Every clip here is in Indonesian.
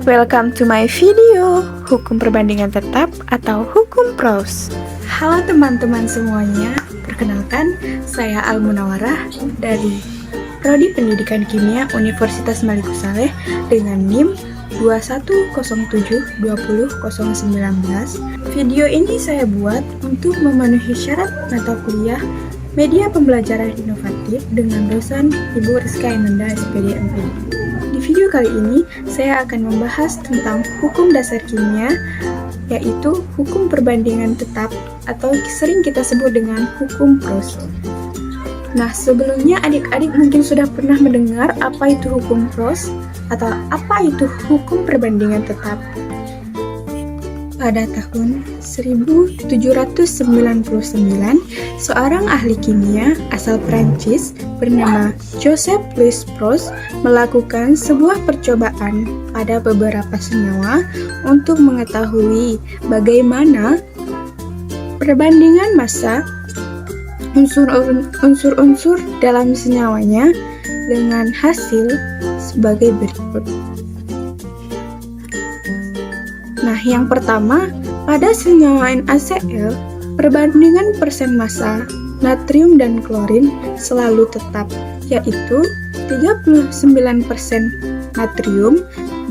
Welcome to my video, hukum perbandingan tetap atau hukum pros. Halo teman-teman semuanya, perkenalkan saya Al Munawarah dari Prodi Pendidikan Kimia Universitas Malik Saleh dengan NIM 2107200019. Video ini saya buat untuk memenuhi syarat mata kuliah Media Pembelajaran Inovatif dengan dosen Ibu Rizka Inanda SPD MPD. Di video kali ini, saya akan membahas tentang hukum dasar kimia, yaitu hukum perbandingan tetap atau sering kita sebut dengan hukum pros. Nah, sebelumnya adik-adik mungkin sudah pernah mendengar apa itu hukum pros atau apa itu hukum perbandingan tetap. Pada tahun 1799, seorang ahli kimia asal Prancis bernama Joseph Louis Proust melakukan sebuah percobaan pada beberapa senyawa untuk mengetahui bagaimana perbandingan massa unsur-unsur dalam senyawanya dengan hasil sebagai berikut. Nah, yang pertama, pada senyawa NaCl, perbandingan persen massa natrium dan klorin selalu tetap, yaitu 39% natrium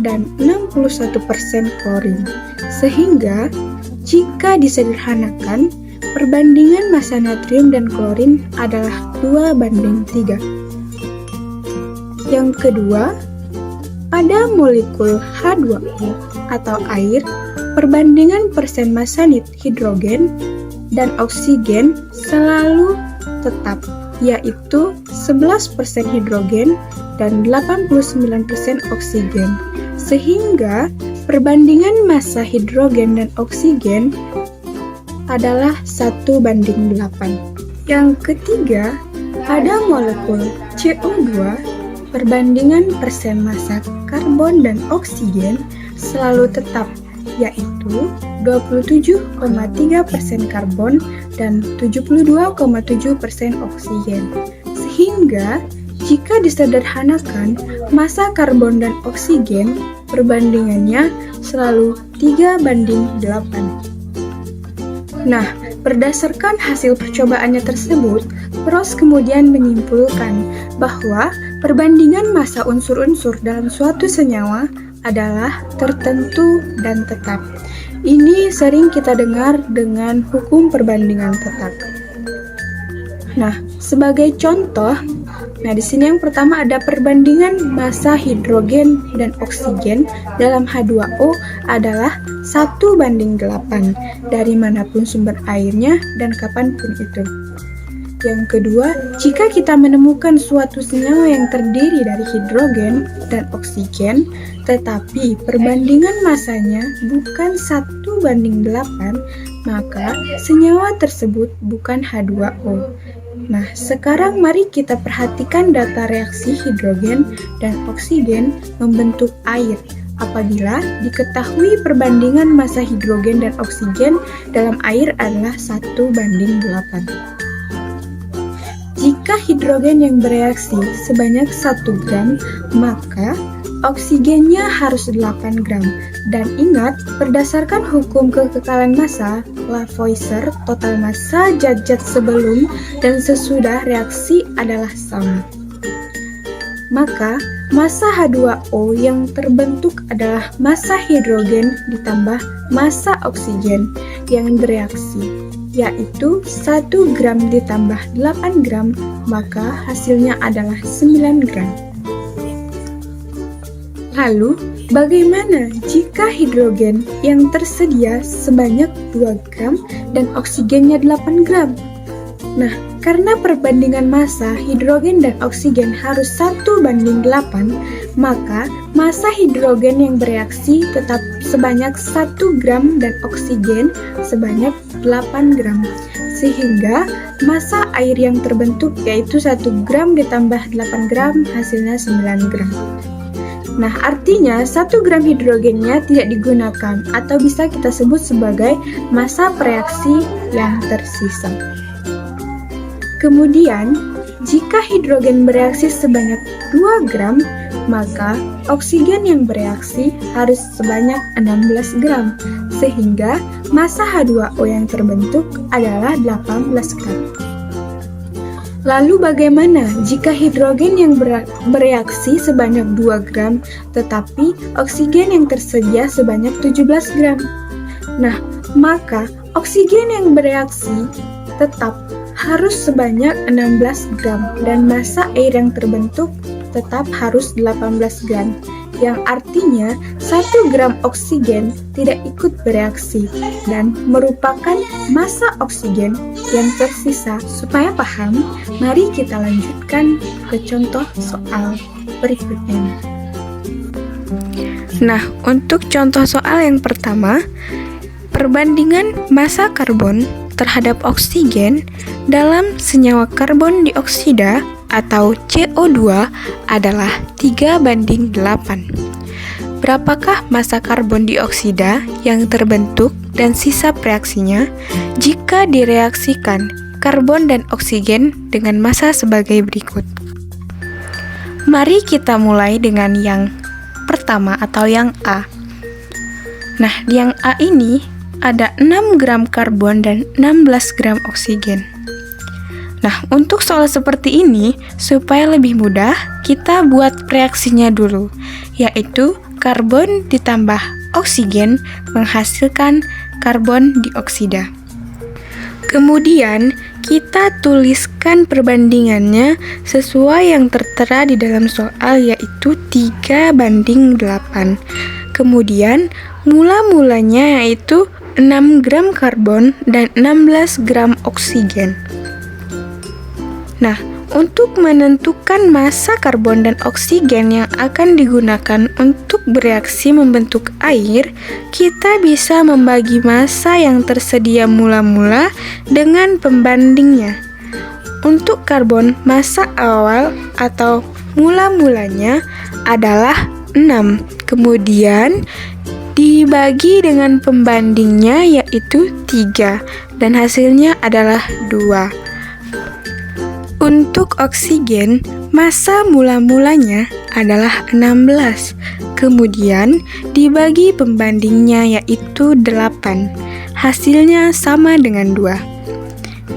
dan 61% klorin. Sehingga, jika disederhanakan, perbandingan massa natrium dan klorin adalah 2:3. Yang kedua, pada molekul H2O atau air, perbandingan persen massa hidrogen dan oksigen selalu tetap, yaitu 11% hidrogen dan 89% oksigen. Sehingga perbandingan massa hidrogen dan oksigen adalah 1:8. Yang ketiga, pada molekul CO2, perbandingan persen massa karbon dan oksigen selalu tetap, yaitu 27,3% karbon dan 72,7% oksigen. Sehingga, jika disederhanakan, massa karbon dan oksigen perbandingannya selalu 3:8. Nah, berdasarkan hasil percobaannya tersebut, Proust kemudian menyimpulkan bahwa perbandingan massa unsur-unsur dalam suatu senyawa adalah tertentu dan tetap. Ini sering kita dengar dengan hukum perbandingan tetap. Nah, sebagai contoh, di sini yang pertama ada perbandingan massa hidrogen dan oksigen dalam H2O adalah 1:8 dari manapun sumber airnya dan kapanpun itu. Yang kedua, jika kita menemukan suatu senyawa yang terdiri dari hidrogen dan oksigen, tetapi perbandingan massanya bukan 1:8, maka senyawa tersebut bukan H2O. Nah, sekarang mari kita perhatikan data reaksi hidrogen dan oksigen membentuk air apabila diketahui perbandingan massa hidrogen dan oksigen dalam air adalah 1:8. Jika hidrogen yang bereaksi sebanyak 1 gram, maka oksigennya harus 8 gram. Dan ingat, berdasarkan hukum kekekalan massa, Lavoisier, total massa zat-zat sebelum dan sesudah reaksi adalah sama. Maka, massa H2O yang terbentuk adalah massa hidrogen ditambah massa oksigen yang bereaksi, yaitu 1 gram ditambah 8 gram, maka hasilnya adalah 9 gram. Lalu, bagaimana jika hidrogen yang tersedia sebanyak 2 gram dan oksigennya 8 gram? Nah, karena perbandingan massa hidrogen dan oksigen harus 1:8, maka massa hidrogen yang bereaksi tetap sebanyak 1 gram dan oksigen sebanyak 8 gram. Sehingga massa air yang terbentuk yaitu 1 gram ditambah 8 gram hasilnya 9 gram. Nah, artinya 1 gram hidrogennya tidak digunakan atau bisa kita sebut sebagai massa preaksi yang tersisa. Kemudian, jika hidrogen bereaksi sebanyak 2 gram, maka oksigen yang bereaksi harus sebanyak 16 gram, sehingga massa H2O yang terbentuk adalah 18 gram. Lalu bagaimana jika hidrogen yang bereaksi sebanyak 2 gram, tetapi oksigen yang tersedia sebanyak 17 gram? Nah, maka oksigen yang bereaksi tetap harus sebanyak 16 gram dan massa air yang terbentuk tetap harus 18 gram, yang artinya 1 gram oksigen tidak ikut bereaksi dan merupakan massa oksigen yang tersisa. Supaya paham, mari kita lanjutkan ke contoh soal berikutnya. Nah, untuk contoh soal yang pertama, perbandingan massa karbon terhadap oksigen dalam senyawa karbon dioksida atau CO2 adalah 3:8. Berapakah massa karbon dioksida yang terbentuk dan sisa reaksinya jika direaksikan karbon dan oksigen dengan massa sebagai berikut? Mari kita mulai dengan yang pertama atau yang A. Nah, di yang A ini ada 6 gram karbon dan 16 gram oksigen. Nah, untuk soal seperti ini, supaya lebih mudah, kita buat reaksinya dulu, yaitu karbon ditambah oksigen menghasilkan karbon dioksida. Kemudian, kita tuliskan perbandingannya sesuai yang tertera di dalam soal, yaitu 3:8. Kemudian, mula-mulanya yaitu 6 gram karbon dan 16 gram oksigen. Nah, untuk menentukan massa karbon dan oksigen yang akan digunakan untuk bereaksi membentuk air, kita bisa membagi massa yang tersedia mula-mula dengan pembandingnya. Untuk karbon, massa awal atau mula-mulanya adalah 6, kemudian dibagi dengan pembandingnya yaitu 3, dan hasilnya adalah 2. Untuk oksigen, massa mula-mulanya adalah 16, kemudian dibagi pembandingnya yaitu 8, hasilnya sama dengan 2.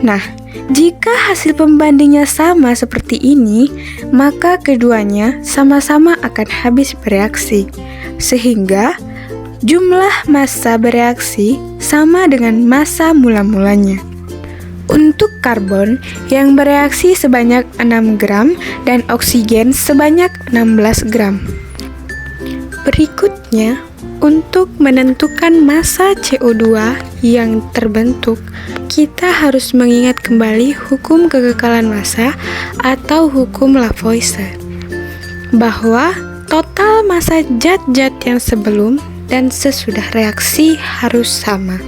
Nah, jika hasil pembandingnya sama seperti ini, maka keduanya sama-sama akan habis bereaksi, sehingga jumlah massa bereaksi sama dengan massa mula-mulanya. Untuk karbon yang bereaksi sebanyak 6 gram dan oksigen sebanyak 16 gram. Berikutnya, untuk menentukan massa CO2 yang terbentuk, kita harus mengingat kembali hukum kekekalan massa atau hukum Lavoisier, bahwa total massa zat-zat yang sebelum dan sesudah reaksi harus sama.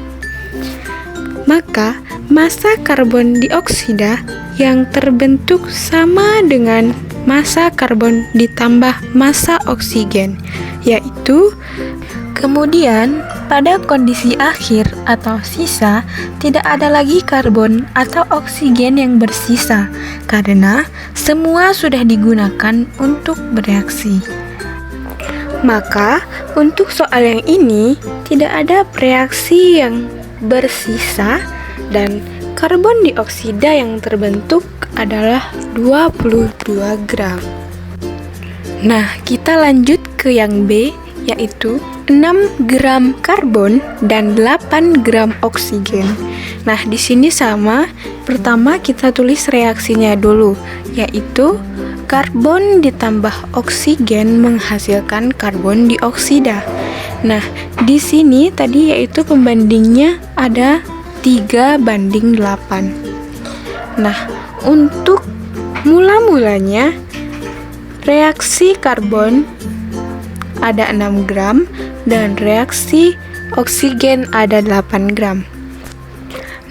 Maka, massa karbon dioksida yang terbentuk sama dengan massa karbon ditambah massa oksigen, yaitu kemudian pada kondisi akhir atau sisa tidak ada lagi karbon atau oksigen yang bersisa karena semua sudah digunakan untuk bereaksi. Maka, untuk soal yang ini tidak ada reaksi yang bersisa dan karbon dioksida yang terbentuk adalah 22 gram. Nah, kita lanjut ke yang B, yaitu 6 gram karbon dan 8 gram oksigen. Nah, di sini sama. Pertama kita tulis reaksinya dulu, yaitu karbon ditambah oksigen menghasilkan karbon dioksida. Nah, di sini tadi yaitu pembandingnya ada 3:8. Nah, untuk mula-mulanya reaksi karbon ada 6 gram dan reaksi oksigen ada 8 gram.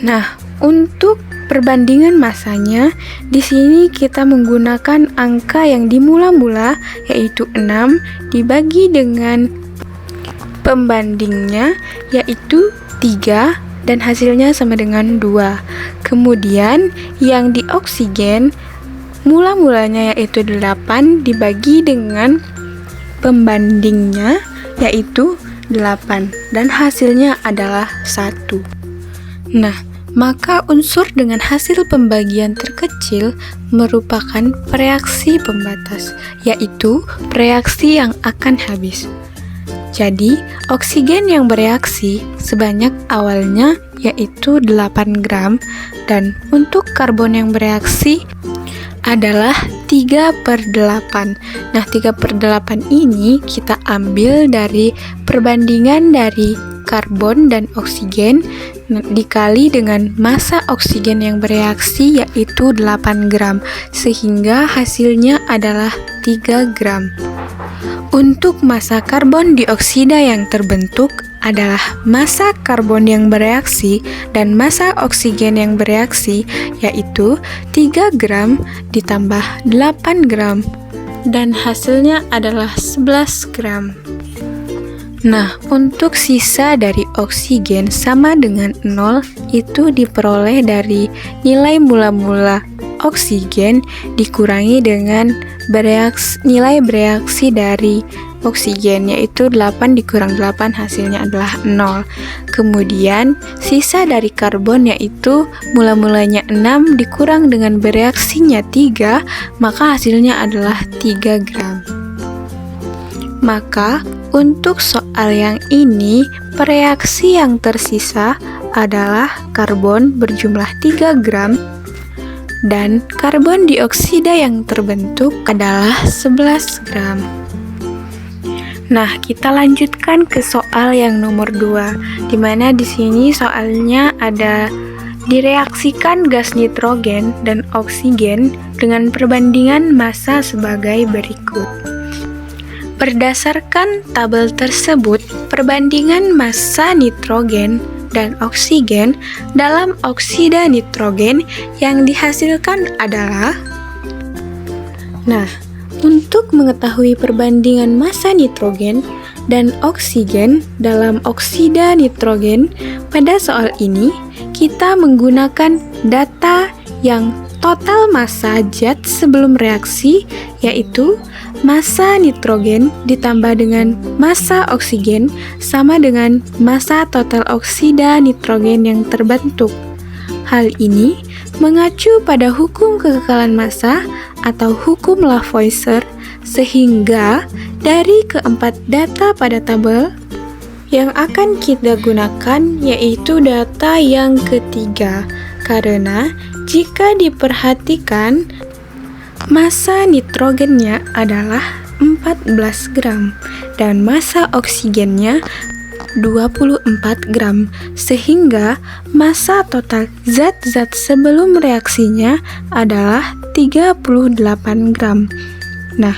Nah, untuk perbandingan massanya, di sini kita menggunakan angka yang di mula-mula yaitu 6 dibagi dengan pembandingnya yaitu 3 dan hasilnya sama dengan 2. Kemudian yang di oksigen mula-mulanya yaitu 8 dibagi dengan pembandingnya yaitu 8 dan hasilnya adalah 1. Nah, maka unsur dengan hasil pembagian terkecil merupakan reaksi pembatas, yaitu reaksi yang akan habis. Jadi, oksigen yang bereaksi sebanyak awalnya yaitu 8 gram dan untuk karbon yang bereaksi adalah 3/8. Nah, 3/8 ini kita ambil dari perbandingan dari karbon dan oksigen dikali dengan massa oksigen yang bereaksi yaitu 8 gram, sehingga hasilnya adalah 3 gram. Untuk massa karbon dioksida yang terbentuk adalah massa karbon yang bereaksi dan massa oksigen yang bereaksi yaitu 3 gram ditambah 8 gram dan hasilnya adalah 11 gram. Nah, untuk sisa dari oksigen sama dengan 0 itu diperoleh dari nilai mula-mula oksigen dikurangi dengan nilai bereaksi dari oksigen yaitu 8 dikurang 8 hasilnya adalah 0. Kemudian sisa dari karbon yaitu mula-mulanya 6 dikurang dengan bereaksinya 3 maka hasilnya adalah 3 gram. Maka untuk soal yang ini reaksi yang tersisa adalah karbon berjumlah 3 gram dan karbon dioksida yang terbentuk adalah 11 gram. Nah, kita lanjutkan ke soal yang nomor 2, di mana di sini soalnya ada direaksikan gas nitrogen dan oksigen dengan perbandingan massa sebagai berikut. Berdasarkan tabel tersebut, perbandingan massa nitrogen dan oksigen dalam oksida nitrogen yang dihasilkan adalah. Nah, untuk mengetahui perbandingan massa nitrogen dan oksigen dalam oksida nitrogen pada soal ini, kita menggunakan data yang total massa zat sebelum reaksi, yaitu massa nitrogen ditambah dengan massa oksigen sama dengan massa total oksida nitrogen yang terbentuk. Hal ini mengacu pada hukum kekekalan massa atau hukum Lavoisier, sehingga dari keempat data pada tabel yang akan kita gunakan yaitu data yang ketiga, karena jika diperhatikan massa nitrogennya adalah 14 gram dan massa oksigennya 24 gram, sehingga massa total zat-zat sebelum reaksinya adalah 38 gram. Nah,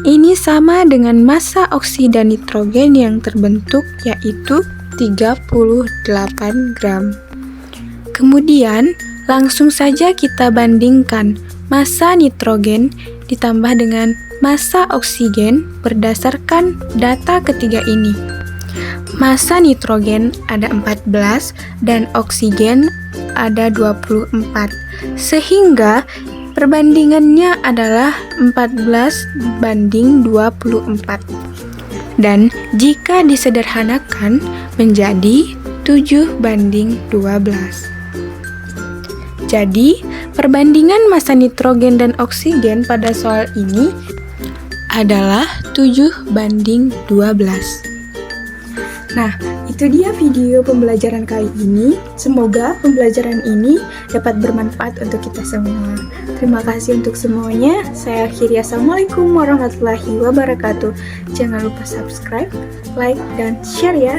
ini sama dengan massa oksida nitrogen yang terbentuk yaitu 38 gram. Kemudian, langsung saja kita bandingkan massa nitrogen ditambah dengan massa oksigen berdasarkan data ketiga ini. Massa nitrogen ada 14 dan oksigen ada 24, sehingga perbandingannya adalah 14/24. Dan jika disederhanakan menjadi 7/12. Jadi, perbandingan massa nitrogen dan oksigen pada soal ini adalah 7/12. Nah, itu dia video pembelajaran kali ini. Semoga pembelajaran ini dapat bermanfaat untuk kita semua. Terima kasih untuk semuanya. Saya akhiri. Assalamualaikum warahmatullahi wabarakatuh. Jangan lupa subscribe, like, dan share ya.